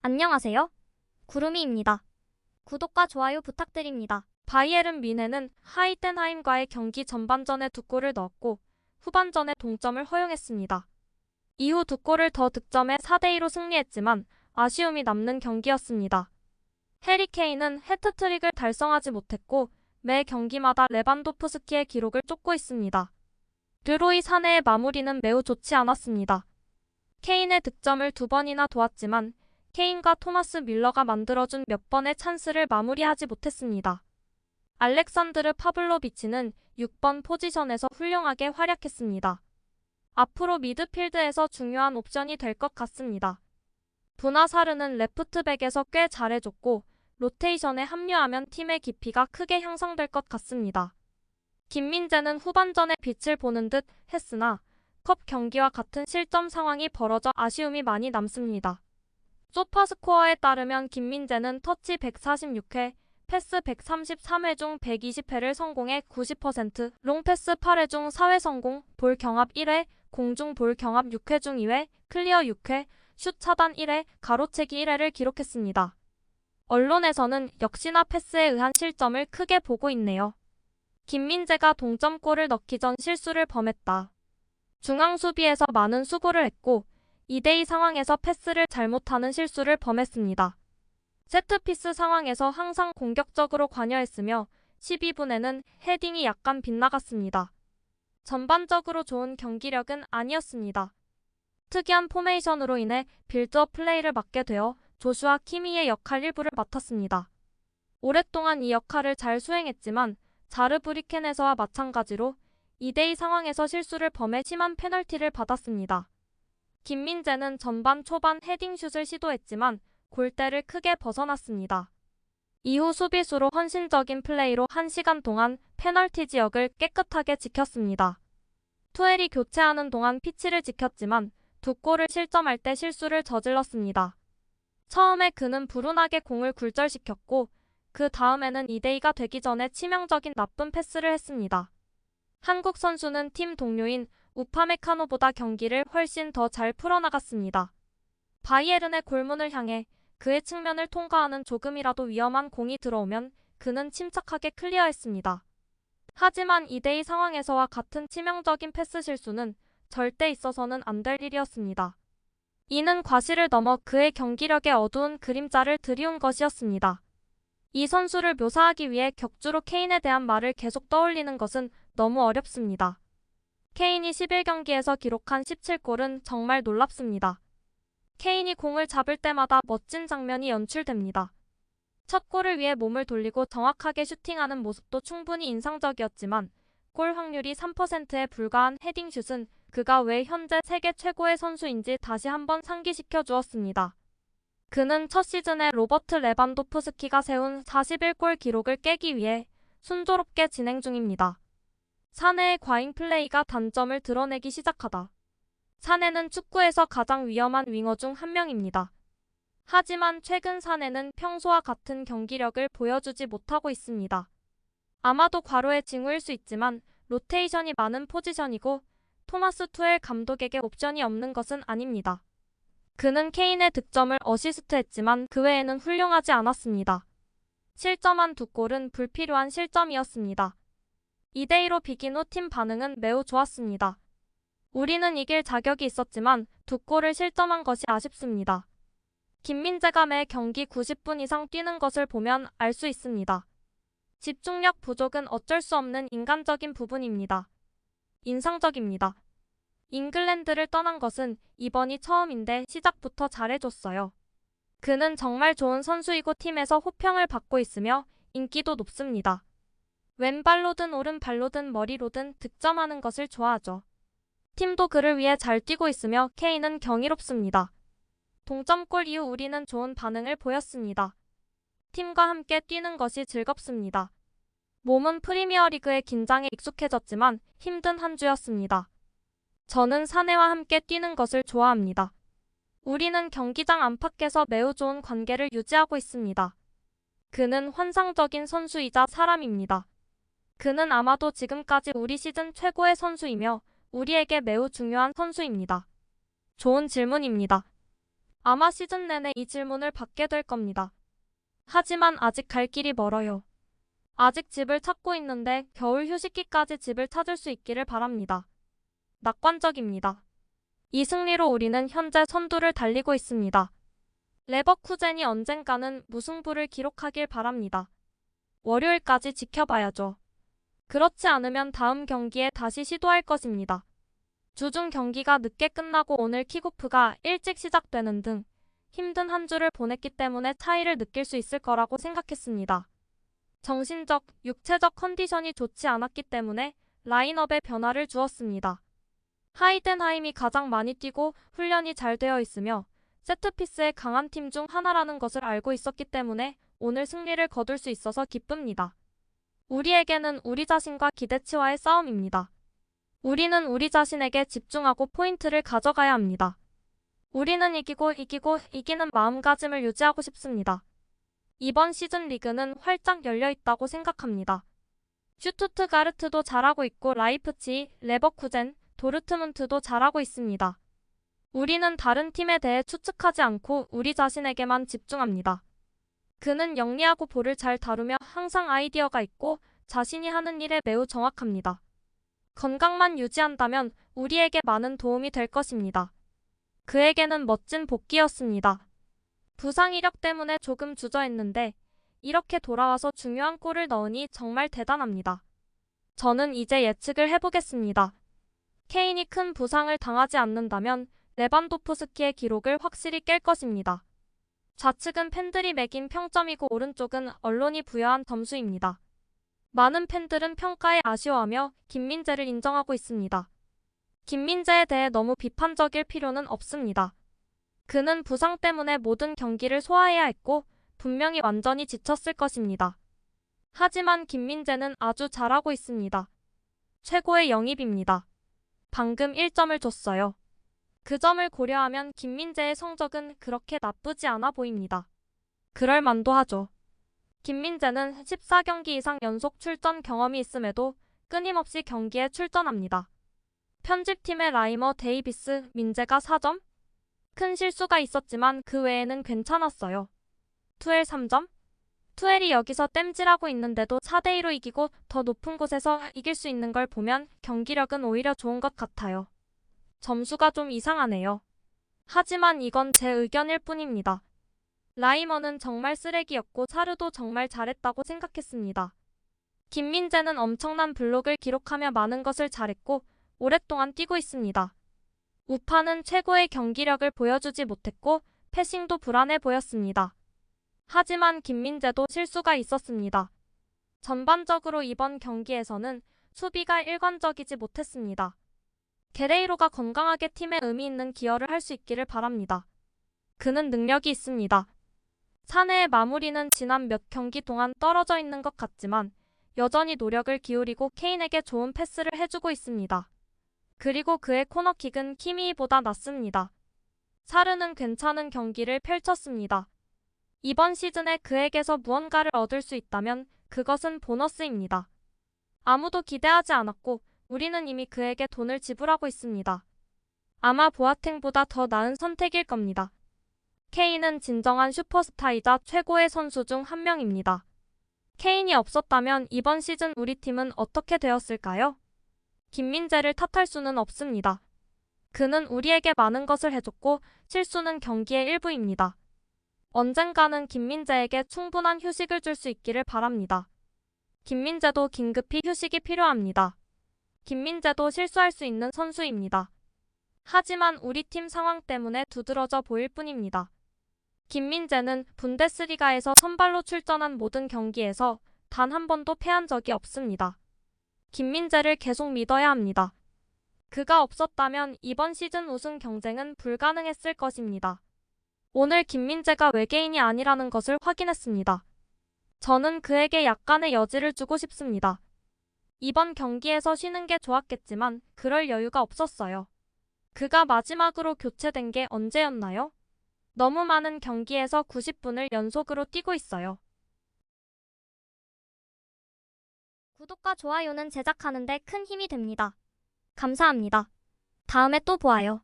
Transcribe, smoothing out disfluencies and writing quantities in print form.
안녕하세요. 구름이입니다. 구독과 좋아요 부탁드립니다. 바이에른 뮌헨은 하이텐하임과의 경기 전반전에 2골을 넣었고 후반전에 동점을 허용했습니다. 이후 2골을 더 득점해 4대2로 승리했지만 아쉬움이 남는 경기였습니다. 해리 케인은 해트트릭을 달성하지 못했고 매 경기마다 레반도프스키의 기록을 쫓고 있습니다. 르로이 사네의 마무리는 매우 좋지 않았습니다. 케인의 득점을 2번이나 도왔지만 케인과 토마스 뮬러가 만들어준 몇 번의 찬스를 마무리하지 못했습니다. 알렉산드르 파블로비치는 6번 포지션에서 훌륭하게 활약했습니다. 앞으로 미드필드에서 중요한 옵션이 될 것 같습니다. 부나사르는 레프트백에서 꽤 잘해줬고 로테이션에 합류하면 팀의 깊이가 크게 향상될 것 같습니다. 김민재는 후반전에 빛을 보는 듯 했으나 컵 경기와 같은 실점 상황이 벌어져 아쉬움이 많이 남습니다. 소파스코어에 따르면 김민재는 터치 146회, 패스 133회 중 120회를 성공해 90%, 롱패스 8회 중 4회 성공, 볼 경합 1회, 공중 볼 경합 6회 중 2회, 클리어 6회, 슛 차단 1회, 가로채기 1회를 기록했습니다. 언론에서는 역시나 패스에 의한 실점을 크게 보고 있네요. 김민재가 동점골을 넣기 전 실수를 범했다. 중앙 수비에서 많은 수고를 했고 2대2 상황에서 패스를 잘못하는 실수를 범했습니다. 세트피스 상황에서 항상 공격적으로 관여했으며 12분에는 헤딩이 약간 빗나갔습니다. 전반적으로 좋은 경기력은 아니었습니다. 특이한 포메이션으로 인해 빌드업 플레이를 맡게 되어 조슈아 키미의 역할 일부를 맡았습니다. 오랫동안 이 역할을 잘 수행했지만 자르브리켄에서와 마찬가지로 2대2 상황에서 실수를 범해 심한 페널티를 받았습니다. 김민재는 전반 초반 헤딩슛을 시도했지만 골대를 크게 벗어났습니다. 이후 수비수로 헌신적인 플레이로 1시간 동안 페널티 지역을 깨끗하게 지켰습니다. 투엘이 교체하는 동안 피치를 지켰지만 2골을 실점할 때 실수를 저질렀습니다. 처음에 그는 불운하게 공을 굴절시켰고 그 다음에는 2대2가 되기 전에 치명적인 나쁜 패스를 했습니다. 한국 선수는 팀 동료인 우파메카노보다 경기를 훨씬 더 잘 풀어나갔습니다. 바이에른의 골문을 향해 그의 측면을 통과하는 조금이라도 위험한 공이 들어오면 그는 침착하게 클리어했습니다. 하지만 2대2 상황에서와 같은 치명적인 패스 실수는 절대 있어서는 안 될 일이었습니다. 이는 과실을 넘어 그의 경기력에 어두운 그림자를 들이운 것이었습니다. 이 선수를 묘사하기 위해 격주로 케인에 대한 말을 계속 떠올리는 것은 너무 어렵습니다. 케인이 11경기에서 기록한 17골은 정말 놀랍습니다. 케인이 공을 잡을 때마다 멋진 장면이 연출됩니다. 첫 골을 위해 몸을 돌리고 정확하게 슈팅하는 모습도 충분히 인상적이었지만 골 확률이 3%에 불과한 헤딩슛은 그가 왜 현재 세계 최고의 선수인지 다시 한번 상기시켜 주었습니다. 그는 첫 시즌에 로버트 레반도프스키가 세운 41골 기록을 깨기 위해 순조롭게 진행 중입니다. 사네의 과잉 플레이가 단점을 드러내기 시작하다. 사네는 축구에서 가장 위험한 윙어 중 한 명입니다. 하지만 최근 사네는 평소와 같은 경기력을 보여주지 못하고 있습니다. 아마도 과로의 징후일 수 있지만 로테이션이 많은 포지션이고 토마스 투엘 감독에게 옵션이 없는 것은 아닙니다. 그는 케인의 득점을 어시스트했지만 그 외에는 훌륭하지 않았습니다. 실점한 2골은 불필요한 실점이었습니다. 2대2로 비긴 후 팀 반응은 매우 좋았습니다. 우리는 이길 자격이 있었지만 2골을 실점한 것이 아쉽습니다. 김민재가 매 경기 90분 이상 뛰는 것을 보면 알 수 있습니다. 집중력 부족은 어쩔 수 없는 인간적인 부분입니다. 인상적입니다. 잉글랜드를 떠난 것은 이번이 처음인데 시작부터 잘해줬어요. 그는 정말 좋은 선수이고 팀에서 호평을 받고 있으며 인기도 높습니다. 왼발로든 오른발로든 머리로든 득점하는 것을 좋아하죠. 팀도 그를 위해 잘 뛰고 있으며 케인은 경이롭습니다. 동점골 이후 우리는 좋은 반응을 보였습니다. 팀과 함께 뛰는 것이 즐겁습니다. 몸은 프리미어리그의 긴장에 익숙해졌지만 힘든 한 주였습니다. 저는 사내와 함께 뛰는 것을 좋아합니다. 우리는 경기장 안팎에서 매우 좋은 관계를 유지하고 있습니다. 그는 환상적인 선수이자 사람입니다. 그는 아마도 지금까지 우리 시즌 최고의 선수이며 우리에게 매우 중요한 선수입니다. 좋은 질문입니다. 아마 시즌 내내 이 질문을 받게 될 겁니다. 하지만 아직 갈 길이 멀어요. 아직 집을 찾고 있는데 겨울 휴식기까지 집을 찾을 수 있기를 바랍니다. 낙관적입니다. 이 승리로 우리는 현재 선두를 달리고 있습니다. 레버쿠젠이 언젠가는 무승부를 기록하길 바랍니다. 월요일까지 지켜봐야죠. 그렇지 않으면 다음 경기에 다시 시도할 것입니다. 주중 경기가 늦게 끝나고 오늘 킥오프가 일찍 시작되는 등 힘든 한 주를 보냈기 때문에 차이를 느낄 수 있을 거라고 생각했습니다. 정신적, 육체적 컨디션이 좋지 않았기 때문에 라인업에 변화를 주었습니다. 하이덴하임이 가장 많이 뛰고 훈련이 잘 되어 있으며 세트피스에 강한 팀 중 하나라는 것을 알고 있었기 때문에 오늘 승리를 거둘 수 있어서 기쁩니다. 우리에게는 우리 자신과 기대치와의 싸움입니다. 우리는 우리 자신에게 집중하고 포인트를 가져가야 합니다. 우리는 이기는 마음가짐을 유지하고 싶습니다. 이번 시즌 리그는 활짝 열려 있다고 생각합니다. 슈투트가르트도 잘하고 있고 라이프치히, 레버쿠젠, 도르트문트도 잘하고 있습니다. 우리는 다른 팀에 대해 추측하지 않고 우리 자신에게만 집중합니다. 그는 영리하고 볼을 잘 다루며 항상 아이디어가 있고 자신이 하는 일에 매우 정확합니다. 건강만 유지한다면 우리에게 많은 도움이 될 것입니다. 그에게는 멋진 복귀였습니다. 부상 이력 때문에 조금 주저했는데 이렇게 돌아와서 중요한 골을 넣으니 정말 대단합니다. 저는 이제 예측을 해보겠습니다. 케인이 큰 부상을 당하지 않는다면 레반도프스키의 기록을 확실히 깰 것입니다. 좌측은 팬들이 매긴 평점이고 오른쪽은 언론이 부여한 점수입니다. 많은 팬들은 평가에 아쉬워하며 김민재를 인정하고 있습니다. 김민재에 대해 너무 비판적일 필요는 없습니다. 그는 부상 때문에 모든 경기를 소화해야 했고 분명히 완전히 지쳤을 것입니다. 하지만 김민재는 아주 잘하고 있습니다. 최고의 영입입니다. 방금 1점을 줬어요. 그 점을 고려하면 김민재의 성적은 그렇게 나쁘지 않아 보입니다. 그럴 만도 하죠. 김민재는 14경기 이상 연속 출전 경험이 있음에도 끊임없이 경기에 출전합니다. 편집팀의 라이머 데이비스, 민재가 4점? 큰 실수가 있었지만 그 외에는 괜찮았어요. 투엘 3점? 투엘이 여기서 땜질하고 있는데도 4대2로 이기고 더 높은 곳에서 이길 수 있는 걸 보면 경기력은 오히려 좋은 것 같아요. 점수가 좀 이상하네요. 하지만 이건 제 의견일 뿐입니다. 라이머는 정말 쓰레기였고 사르도 정말 잘했다고 생각했습니다. 김민재는 엄청난 블록을 기록하며 많은 것을 잘했고 오랫동안 뛰고 있습니다. 우파는 최고의 경기력을 보여주지 못했고 패싱도 불안해 보였습니다. 하지만 김민재도 실수가 있었습니다. 전반적으로 이번 경기에서는 수비가 일관적이지 못했습니다. 게레이로가 건강하게 팀에 의미 있는 기여를 할 수 있기를 바랍니다. 그는 능력이 있습니다. 사내의 마무리는 지난 몇 경기 동안 떨어져 있는 것 같지만 여전히 노력을 기울이고 케인에게 좋은 패스를 해주고 있습니다. 그리고 그의 코너킥은 키미히보다 낫습니다. 사르는 괜찮은 경기를 펼쳤습니다. 이번 시즌에 그에게서 무언가를 얻을 수 있다면 그것은 보너스입니다. 아무도 기대하지 않았고 우리는 이미 그에게 돈을 지불하고 있습니다. 아마 보아탱보다 더 나은 선택일 겁니다. 케인은 진정한 슈퍼스타이자 최고의 선수 중 한 명입니다. 케인이 없었다면 이번 시즌 우리 팀은 어떻게 되었을까요? 김민재를 탓할 수는 없습니다. 그는 우리에게 많은 것을 해줬고 실수는 경기의 일부입니다. 언젠가는 김민재에게 충분한 휴식을 줄 수 있기를 바랍니다. 김민재도 긴급히 휴식이 필요합니다. 김민재도 실수할 수 있는 선수입니다. 하지만 우리 팀 상황 때문에 두드러져 보일 뿐입니다. 김민재는 분데스리가에서 선발로 출전한 모든 경기에서 단 한 번도 패한 적이 없습니다. 김민재를 계속 믿어야 합니다. 그가 없었다면 이번 시즌 우승 경쟁은 불가능했을 것입니다. 오늘 김민재가 외계인이 아니라는 것을 확인했습니다. 저는 그에게 약간의 여지를 주고 싶습니다. 이번 경기에서 쉬는 게 좋았겠지만 그럴 여유가 없었어요. 그가 마지막으로 교체된 게 언제였나요? 너무 많은 경기에서 90분을 연속으로 뛰고 있어요. 구독과 좋아요는 제작하는데 큰 힘이 됩니다. 감사합니다. 다음에 또 보아요.